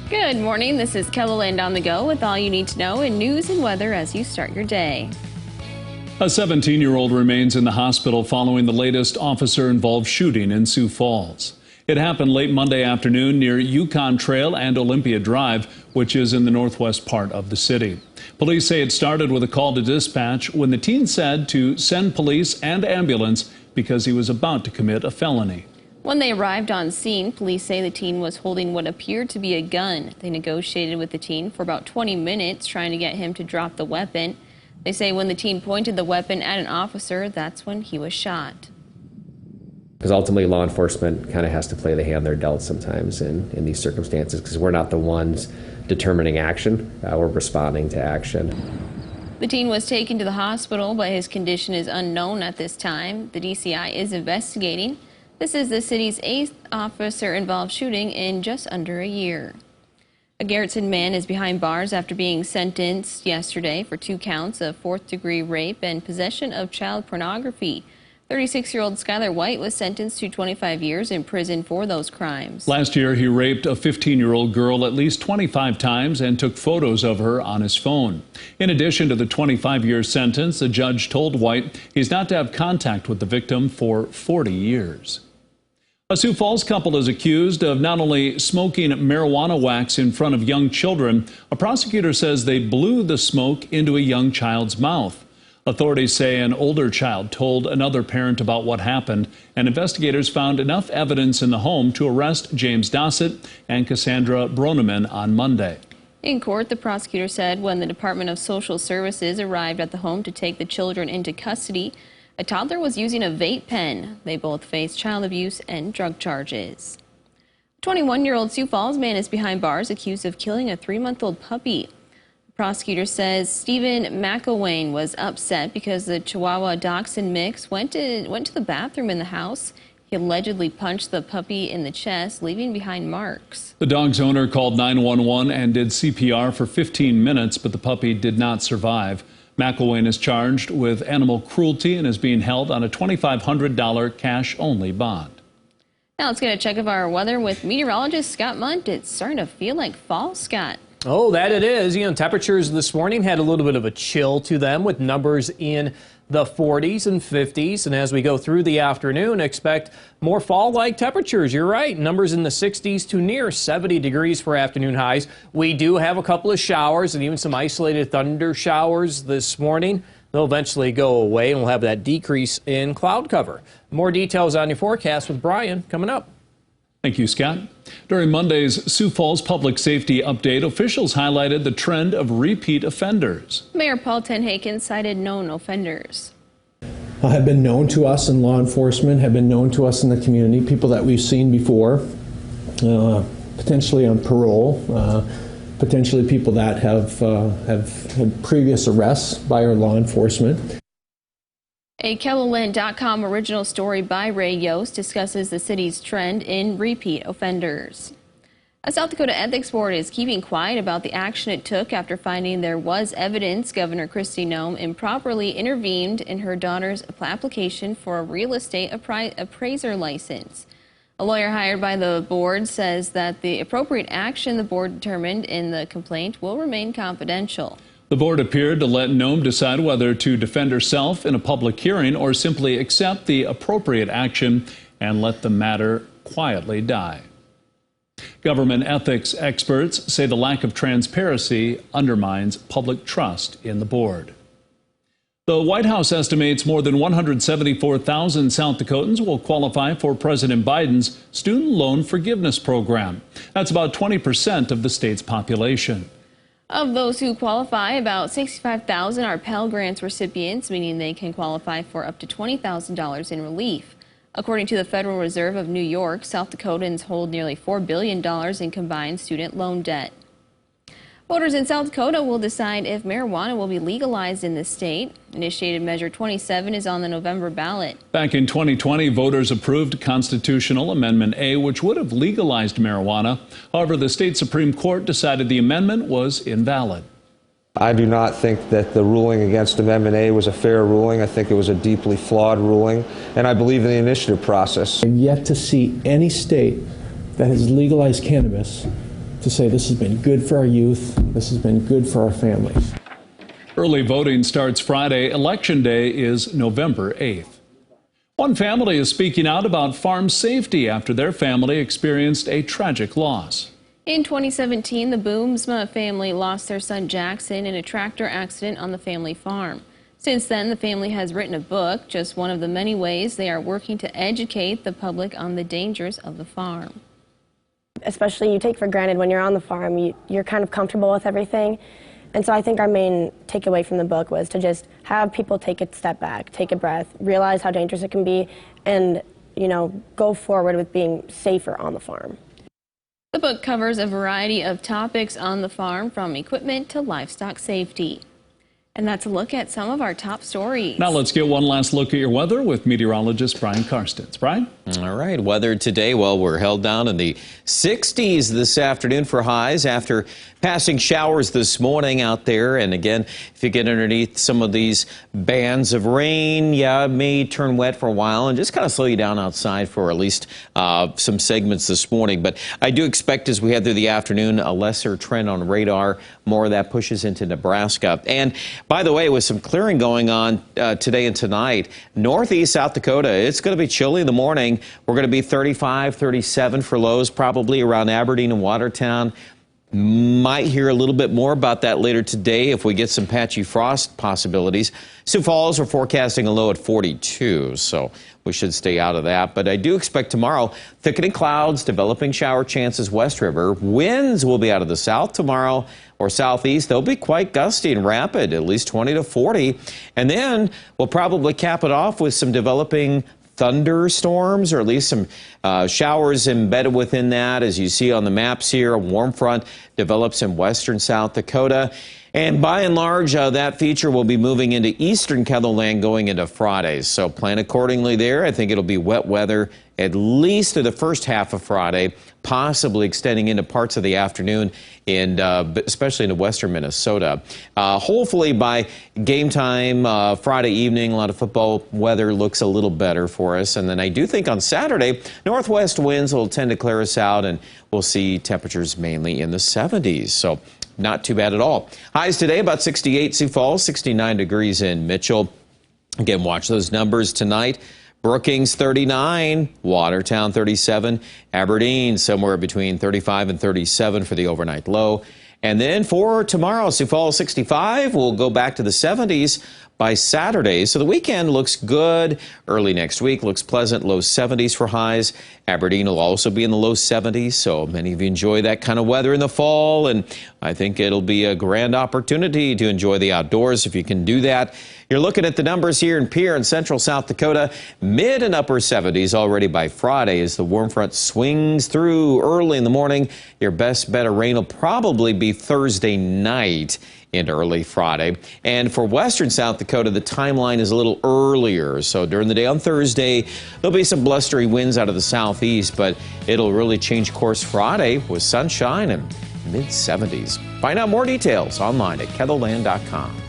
Good morning. This is KELOLAND on the go with all you need to know in news and weather as you start your day. A 17-year-old remains in the hospital following the latest officer-involved shooting in Sioux Falls. It happened late Monday afternoon near Yukon Trail and Olympia Drive, which is in the northwest part of the city. Police say it started with a call to dispatch when the teen said to send police and ambulance because he was about to commit a felony. When they arrived on scene, police say the teen was holding what appeared to be a gun. They negotiated with the teen for about 20 minutes, trying to get him to drop the weapon. They say when the teen pointed the weapon at an officer, that's when he was shot. Because ultimately law enforcement kind of has to play the hand they're dealt sometimes in these circumstances, because we're not the ones determining action, we're responding to action. The teen was taken to the hospital, but his condition is unknown at this time. The DCI is investigating. This is the city's 8th officer-involved shooting in just under a year. A Garrettson man is behind bars after being sentenced yesterday for 2 counts of 4th-degree rape and possession of child pornography. 36-year-old Skylar White was sentenced to 25 years in prison for those crimes. Last year, he raped a 15-year-old girl at least 25 times and took photos of her on his phone. In addition to the 25-year sentence, the judge told White he's not to have contact with the victim for 40 years. A Sioux Falls couple is accused of not only smoking marijuana wax in front of young children, a prosecutor says they blew the smoke into a young child's mouth. Authorities say an older child told another parent about what happened, and investigators found enough evidence in the home to arrest James Dossett and Cassandra Broneman on Monday. In court, the prosecutor said when the Department of Social Services arrived at the home to take the children into custody, a toddler was using a vape pen. They both face child abuse and drug charges. A 21-year-old Sioux Falls man is behind bars accused of killing a 3-month-old puppy. The prosecutor says Stephen McElwain was upset because the Chihuahua Dachshund mix went to the bathroom in the house. He allegedly punched the puppy in the chest, leaving behind marks. The dog's owner called 911 and did CPR for 15 minutes, but the puppy did not survive. McElwain is charged with animal cruelty and is being held on a $2,500 cash-only bond. Now let's get a check of our weather with meteorologist Scott Munt. It's starting to feel like fall, Scott. Oh, that it is. You know, temperatures this morning had a little bit of a chill to them with numbers in the 40s and 50s. And as we go through the afternoon, expect more fall-like temperatures. You're right. Numbers in the 60s to near 70 degrees for afternoon highs. We do have a couple of showers and even some isolated thunder showers this morning. They'll eventually go away and we'll have that decrease in cloud cover. More details on your forecast with Brian coming up. Thank you, Scott. During Monday's Sioux Falls Public Safety Update, officials highlighted the trend of repeat offenders. Mayor Paul Tenhaken cited known offenders. Have been known to us in law enforcement, have been known to us in the community, people that we've seen before, potentially on parole, potentially people that have had previous arrests by our law enforcement. A KELOLAND.com original story by Ray Yost discusses the city's trend in repeat offenders. A South Dakota Ethics Board is keeping quiet about the action it took after finding there was evidence Governor Kristi Noem improperly intervened in her daughter's application for a real estate appraiser license. A lawyer hired by the board says that the appropriate action the board determined in the complaint will remain confidential. The board appeared to let Noem decide whether to defend herself in a public hearing or simply accept the appropriate action and let the matter quietly die. Government ethics experts say the lack of transparency undermines public trust in the board. The White House estimates more than 174,000 South Dakotans will qualify for President Biden's student loan forgiveness program. That's about 20% of the state's population. Of those who qualify, about 65,000 are Pell Grants recipients, meaning they can qualify for up to $20,000 in relief. According to the Federal Reserve of New York, South Dakotans hold nearly $4 billion in combined student loan debt. Voters in South Dakota will decide if marijuana will be legalized in the state. Initiated Measure 27 is on the November ballot. Back in 2020, voters approved Constitutional Amendment A, which would have legalized marijuana. However, the state Supreme Court decided the amendment was invalid. I do not think that the ruling against Amendment A was a fair ruling. I think it was a deeply flawed ruling, and I believe in the initiative process. I've yet to see any state that has legalized cannabis to say this has been good for our youth, this has been good for our families. Early voting starts Friday. Election Day is November 8th. One family is speaking out about farm safety after their family experienced a tragic loss. In 2017, the Boomsma family lost their son Jackson in a tractor accident on the family farm. Since then, the family has written a book, just one of the many ways they are working to educate the public on the dangers of the farm. Especially you take for granted when you're on the farm, you're kind of comfortable with everything. And so I think our main takeaway from the book was to just have people take a step back, take a breath, realize how dangerous it can be, and, go forward with being safer on the farm. The book covers a variety of topics on the farm, from equipment to livestock safety. And that's a look at some of our top stories. Now let's get one last look at your weather with meteorologist Brian Karstens. Brian? All right, weather today, well, we're held down in the 60s this afternoon for highs after passing showers this morning out there. And again, if you get underneath some of these bands of rain, it may turn wet for a while and just kind of slow you down outside for at least some segments this morning. But I do expect as we head through the afternoon, a lesser trend on radar. More of that pushes into Nebraska. And by the way, with some clearing going on today and tonight, northeast South Dakota, it's going to be chilly in the morning. We're going to be 35, 37 for lows, probably around Aberdeen and Watertown. Might hear a little bit more about that later today if we get some patchy frost possibilities. Sioux Falls are forecasting a low at 42, so we should stay out of that. But I do expect tomorrow thickening clouds, developing shower chances west river. Winds will be out of the south tomorrow or southeast. They'll be quite gusty and rapid, at least 20 to 40. And then we'll probably cap it off with some developing thunderstorms, or at least some showers embedded within that. As you see on the maps here, a warm front develops in western South Dakota. And by and large, that feature will be moving into eastern KELOLAND going into Friday. So plan accordingly there. I think it'll be wet weather at least through the first half of Friday, possibly extending into parts of the afternoon, and especially into western Minnesota. Hopefully by game time Friday evening, a lot of football weather looks a little better for us. And then I do think on Saturday, northwest winds will tend to clear us out, and we'll see temperatures mainly in the 70s. So not too bad at all. Highs today about 68 Sioux Falls, 69 degrees in Mitchell. Again, watch those numbers tonight. Brookings 39, Watertown 37, Aberdeen somewhere between 35 and 37 for the overnight low. And then for tomorrow, Sioux Falls 65, we'll go back to the 70s by Saturday. So the weekend looks good. Early next week looks pleasant, low 70s for highs. Aberdeen will also be in the low 70s. So many of you enjoy that kind of weather in the fall, and I think it'll be a grand opportunity to enjoy the outdoors if you can do that. You're looking at the numbers here in Pierre and central South Dakota, mid and upper 70s already by Friday as the warm front swings through early in the morning. Your best bet of rain will probably be Thursday night into early Friday. And for western South Dakota, the timeline is a little earlier. So during the day on Thursday, there'll be some blustery winds out of the southeast, but it'll really change course Friday with sunshine and mid-70s. Find out more details online at KELOLAND.com.